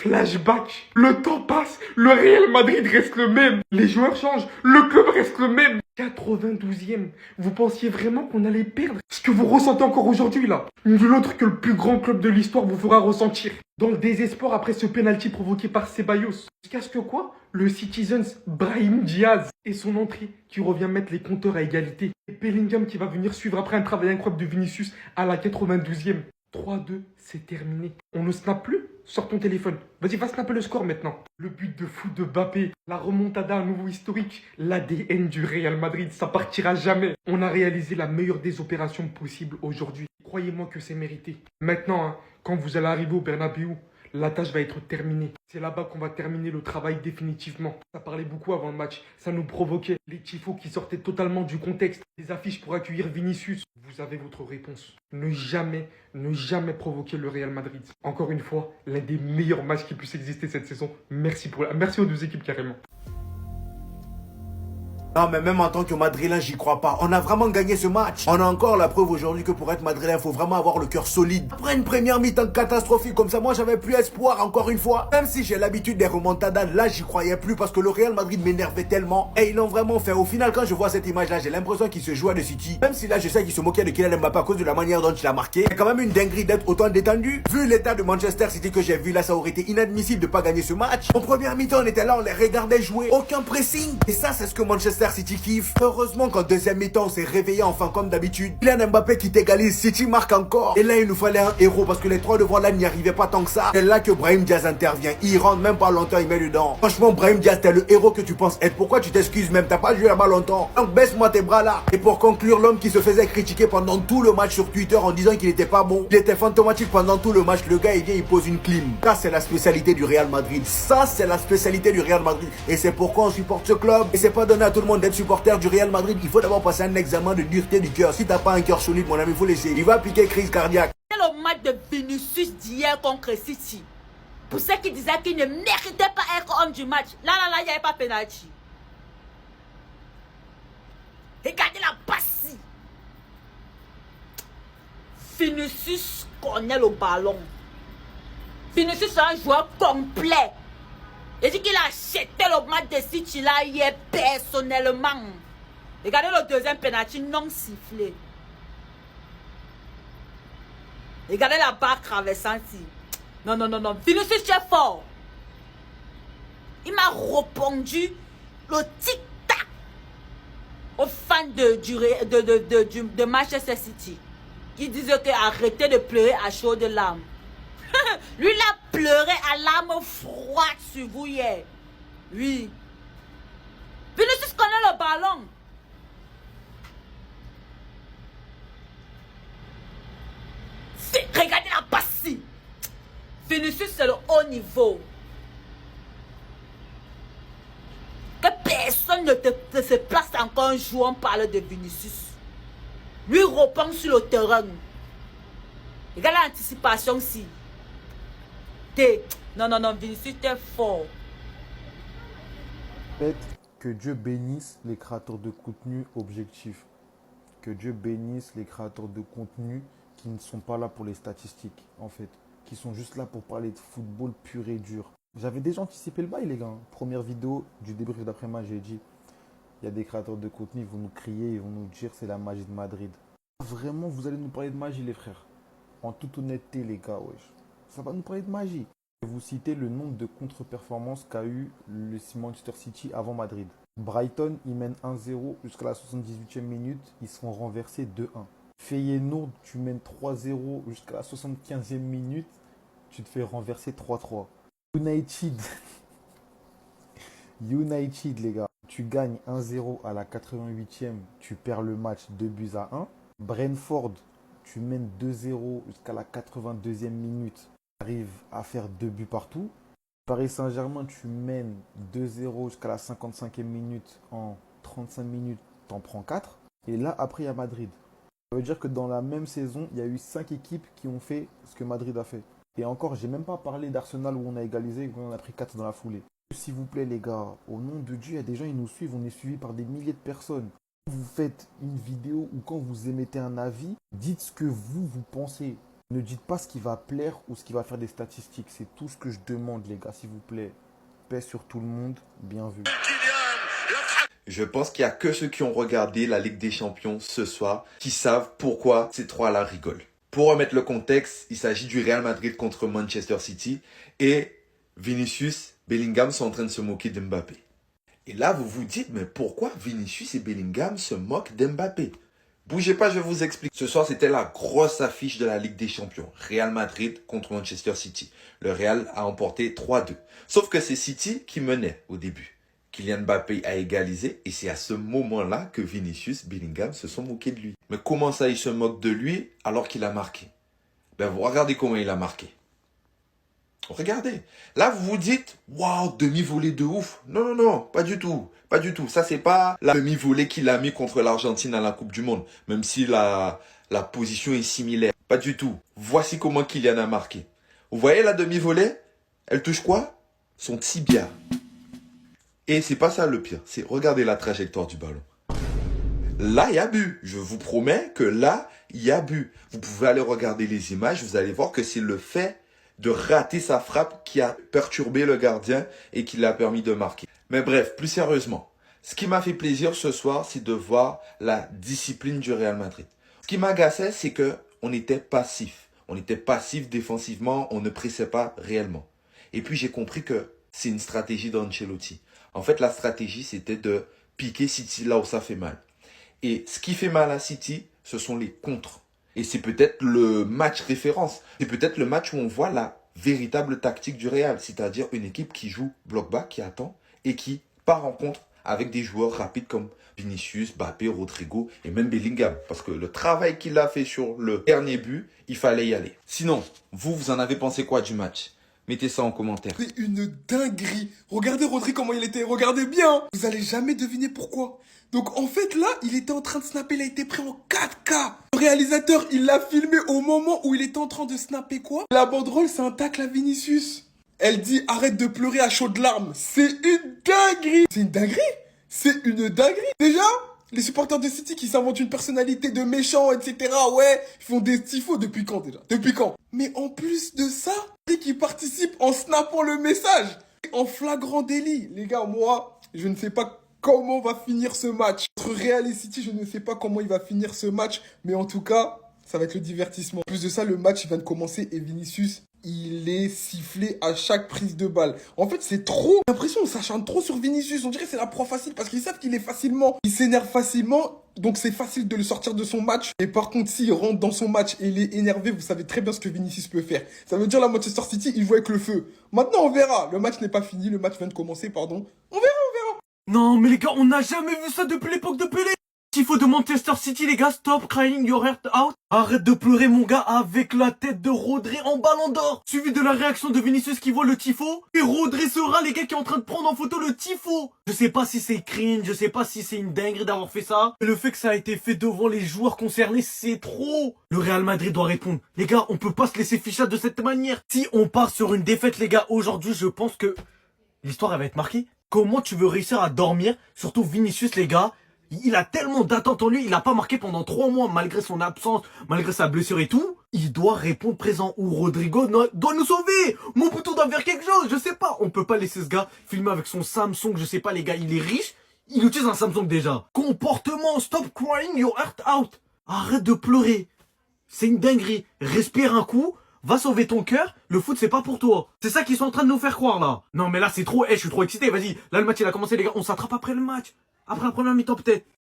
Flashback, le temps passe, le Real Madrid reste le même, les joueurs changent, le club reste le même. 92e, vous pensiez vraiment qu'on allait perdre ce que vous ressentez encore aujourd'hui là? Nul autre que le plus grand club de l'histoire vous fera ressentir. Dans le désespoir après ce penalty provoqué par Ceballos. Jusqu'à ce que quoi? Le Citizens Brahim Diaz et son entrée qui revient mettre les compteurs à égalité. Et Bellingham qui va venir suivre après un travail incroyable de Vinicius à la 92e. 3-2, c'est terminé. On ne snap plus? Sors ton téléphone. Vas-y, va snapper le score maintenant. Le but de fou de Mbappé, la remontada à nouveau historique, l'ADN du Real Madrid, ça partira jamais. On a réalisé la meilleure des opérations possibles aujourd'hui. Croyez-moi que c'est mérité. Maintenant, hein, quand vous allez arriver au Bernabéu, la tâche va être terminée. C'est là-bas qu'on va terminer le travail définitivement. Ça parlait beaucoup avant le match. Ça nous provoquait. Les tifos qui sortaient totalement du contexte. Les affiches pour accueillir Vinicius. Vous avez votre réponse. Ne jamais provoquer le Real Madrid. Encore une fois, l'un des meilleurs matchs qui puisse exister cette saison. Merci aux deux équipes carrément. Non, mais même en tant que Madrilène, j'y crois pas. On a vraiment gagné ce match. On a encore la preuve aujourd'hui que pour être Madrilène, il faut vraiment avoir le cœur solide. Après une première mi-temps catastrophique comme ça, moi j'avais plus espoir encore une fois. Même si j'ai l'habitude des remontadas, là j'y croyais plus parce que le Real Madrid m'énervait tellement. Et ils l'ont vraiment fait. Au final, quand je vois cette image-là, j'ai l'impression qu'il se joue à de City. Même si là je sais qu'il se moquait de Kylian Mbappé à cause de la manière dont il a marqué. C'est quand même une dinguerie d'être autant détendu. Vu l'état de Manchester City que j'ai vu là, ça aurait été inadmissible de pas gagner ce match. En première mi-temps, on était là, on les regardait jouer. Aucun pressing. Et ça, c'est ce que Manchester City kiffe. Heureusement qu'en deuxième mi-temps, on s'est réveillé enfin comme d'habitude. Kylian Mbappé qui t'égalise, City marque encore. Et là, il nous fallait un héros parce que les trois devant là n'y arrivaient pas tant que ça. C'est là que Brahim Diaz intervient. Il rentre même pas longtemps, il met dedans. Franchement, Brahim Diaz, t'es le héros que tu penses être. Pourquoi tu t'excuses même? T'as pas joué là-bas longtemps. Donc baisse-moi tes bras là. Et pour conclure, l'homme qui se faisait critiquer pendant tout le match sur Twitter en disant qu'il était pas bon. Il était fantomatique pendant tout le match. Le gars, il vient, il pose une clim. Ça, c'est la spécialité du Real Madrid. Ça, c'est la spécialité du Real Madrid. Et c'est pourquoi on supporte ce club. Et c'est pas donné à tout le monde d'être supporter du Real Madrid. Il faut d'abord passer un examen de dureté du cœur. Si t'as pas un cœur solide, mon ami, il faut laisser. Il va piquer crise cardiaque. C'est le match de Vinicius d'hier contre City. Pour ceux qui disaient qu'il ne méritait pas être homme du match. Là, il n'y avait pas penalty. Regardez la passe. Vinicius connaît le ballon. Vinicius est un joueur complet. Il dit qu'il a acheté le match de City là hier personnellement. Regardez le deuxième penalty non sifflé. Regardez la barre traversante. Non. Vinicius est fort. Il m'a répondu le tic-tac aux fans de Manchester City. Qui disaient que arrêtez de pleurer à chaudes larmes. Lui, il a pleuré à larmes froides sur vous hier. Oui. Vinicius connaît le ballon. Regardez la passe. Vinicius, c'est le haut niveau. Que personne ne se place encore un jour, on parle de Vinicius. Lui reprend sur le terrain. Regarde l'anticipation ici. Non, Vinicius, t'es fort. Fait que Dieu bénisse les créateurs de contenu objectifs. Que Dieu bénisse les créateurs de contenu qui ne sont pas là pour les statistiques, en fait. Qui sont juste là pour parler de football pur et dur. J'avais déjà anticipé le bail, les gars. Première vidéo du débrief d'après-match, j'ai dit, il y a des créateurs de contenu, ils vont nous crier, ils vont nous dire c'est la magie de Madrid. Vraiment, vous allez nous parler de magie, les frères. En toute honnêteté, les gars, wesh. Ça va nous parler de magie. Je vais vous citer le nombre de contre-performances qu'a eu le Manchester City avant Madrid. Brighton, ils mènent 1-0 jusqu'à la 78e minute. Ils seront renversés 2-1. Feyenoord, tu mènes 3-0 jusqu'à la 75e minute. Tu te fais renverser 3-3. United, les gars. Tu gagnes 1-0 à la 88e. Tu perds le match 2-1. Brentford, tu mènes 2-0 jusqu'à la 82e minute. Tu arrives à faire 2 buts partout. Paris Saint-Germain, tu mènes 2-0 jusqu'à la 55e minute. En 35 minutes, tu en prends 4. Et là, après, il y a Madrid. Ça veut dire que dans la même saison, il y a eu 5 équipes qui ont fait ce que Madrid a fait. Et encore, j'ai même pas parlé d'Arsenal où on a égalisé et où on a pris 4 dans la foulée. S'il vous plaît, les gars, au nom de Dieu, il y a des gens qui nous suivent. On est suivis par des milliers de personnes. Quand vous faites une vidéo ou quand vous émettez un avis, dites ce que vous pensez. Ne dites pas ce qui va plaire ou ce qui va faire des statistiques. C'est tout ce que je demande, les gars, s'il vous plaît. Paix sur tout le monde. Bien vu. Je pense qu'il n'y a que ceux qui ont regardé la Ligue des Champions ce soir qui savent pourquoi ces trois-là rigolent. Pour remettre le contexte, il s'agit du Real Madrid contre Manchester City et Vinicius, Bellingham sont en train de se moquer d'Mbappé. Et là, vous vous dites, mais pourquoi Vinicius et Bellingham se moquent d'Mbappé? Bougez pas, je vous explique. Ce soir, c'était la grosse affiche de la Ligue des Champions. Real Madrid contre Manchester City. Le Real a emporté 3-2. Sauf que c'est City qui menait au début. Kylian Mbappé a égalisé et c'est à ce moment-là que Vinicius, Bellingham se sont moqués de lui. Mais comment ça, ils se moquent de lui alors qu'il a marqué? Ben, vous regardez comment il a marqué. Regardez. Là, vous vous dites, waouh, demi-volée de ouf. Non, non, non, pas du tout. Pas du tout. Ça, c'est pas la demi-volée qu'il a mis contre l'Argentine à la Coupe du Monde. Même si la position est similaire. Pas du tout. Voici comment Kylian a marqué. Vous voyez la demi-volée? Elle touche quoi? Son tibia. Et c'est pas ça le pire. C'est regardez la trajectoire du ballon. Là, il y a but. Je vous promets que là, il y a but. Vous pouvez aller regarder les images. Vous allez voir que c'est le fait de rater sa frappe qui a perturbé le gardien et qui l'a permis de marquer. Mais bref, plus sérieusement, ce qui m'a fait plaisir ce soir, c'est de voir la discipline du Real Madrid. Ce qui m'agaçait, c'est que on était passif. On était passif défensivement, on ne pressait pas réellement. Et puis j'ai compris que c'est une stratégie d'Ancelotti. En fait, la stratégie, c'était de piquer City là où ça fait mal. Et ce qui fait mal à City, ce sont les contres. Et c'est peut-être le match référence. C'est peut-être le match où on voit la véritable tactique du Real. C'est-à-dire une équipe qui joue bloc bas, qui attend et qui part en contre avec des joueurs rapides comme Vinicius, Mbappé, Rodrigo et même Bellingham. Parce que le travail qu'il a fait sur le dernier but, il fallait y aller. Sinon, vous en avez pensé quoi du match? Mettez ça en commentaire. C'est une dinguerie. Regardez Rodri comment il était. Regardez bien. Vous allez jamais deviner pourquoi. Donc en fait là, il était en train de snapper. Il a été pris en 4K. Le réalisateur, il l'a filmé au moment où il était en train de snapper quoi? La banderole, c'est un tacle à Vinicius. Elle dit arrête de pleurer à chaudes larmes. C'est une dinguerie. C'est une dinguerie. C'est une dinguerie. Déjà, les supporters de City qui s'inventent une personnalité de méchant, etc. Ouais, ils font des tifos depuis quand déjà? Depuis quand? Mais en plus de ça, qui participent en snappant le message. En flagrant délit. Les gars, moi, je ne sais pas comment va finir ce match. Entre Real et City, je ne sais pas comment il va finir ce match. Mais en tout cas, ça va être le divertissement. En plus de ça, le match vient de commencer et Vinicius, il est sifflé à chaque prise de balle. En fait, c'est trop. J'ai l'impression qu'on s'acharne trop sur Vinicius. On dirait que c'est la proie facile parce qu'ils savent qu'il est facilement. Il s'énerve facilement. Donc c'est facile de le sortir de son match. Et par contre, s'il rentre dans son match et il est énervé, vous savez très bien ce que Vinicius peut faire. Ça veut dire la Manchester City, il joue avec le feu. Maintenant, on verra. Le match n'est pas fini. Le match vient de commencer, pardon. On verra, on verra. Non, mais les gars, on n'a jamais vu ça depuis l'époque de Pelé. Tifo de Manchester City, les gars, stop crying your heart out. Arrête de pleurer, mon gars, avec la tête de Rodri en ballon d'or. Suivi de la réaction de Vinicius qui voit le tifo. Et Rodri sera, les gars, qui est en train de prendre en photo le tifo. Je sais pas si c'est cringe, je sais pas si c'est une dinguerie d'avoir fait ça. Mais le fait que ça a été fait devant les joueurs concernés, c'est trop. Le Real Madrid doit répondre. Les gars, on peut pas se laisser ficher de cette manière. Si on part sur une défaite, les gars, aujourd'hui, je pense que l'histoire, elle va être marquée. Comment tu veux réussir à dormir? Surtout Vinicius, les gars. Il a tellement d'attentes en lui, il a pas marqué pendant 3 mois, malgré son absence, malgré sa blessure et tout. Il doit répondre présent, ou Rodrigo doit nous sauver. Mon bouton doit faire quelque chose, je sais pas. On peut pas laisser ce gars filmer avec son Samsung, je sais pas les gars, il est riche. Il utilise un Samsung déjà. Comportement, stop crying your heart out. Arrête de pleurer. C'est une dinguerie. Respire un coup, va sauver ton cœur, le foot c'est pas pour toi. C'est ça qu'ils sont en train de nous faire croire là. Non mais là c'est trop, je suis trop excité, vas-y. Là le match il a commencé les gars, on s'attrape après le match. Après la première mi-temps peut-être.